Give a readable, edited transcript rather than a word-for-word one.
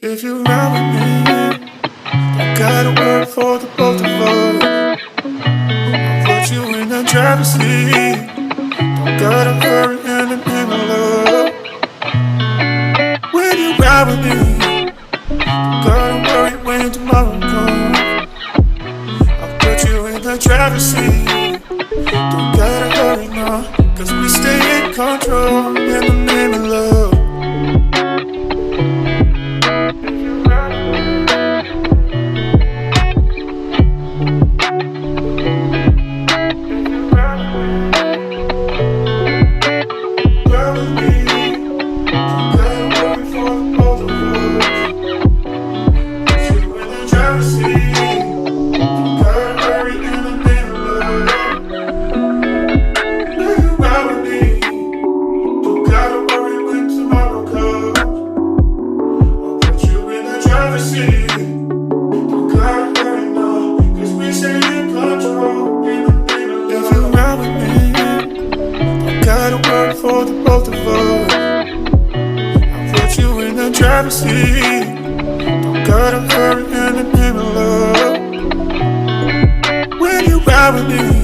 If you ride with me, don't gotta work for the both of us. I'll put you in the driver's seat. Don't gotta hurry in the love. When you ride with me, don't gotta worry when tomorrow comes. I'll put you in the driver's seat. Don't gotta hurry now, 'cause we stay in control in the name of love. For the both of us, I'll put you in the driver's seat. Don't gotta hurry in the name of love. When you ride with me,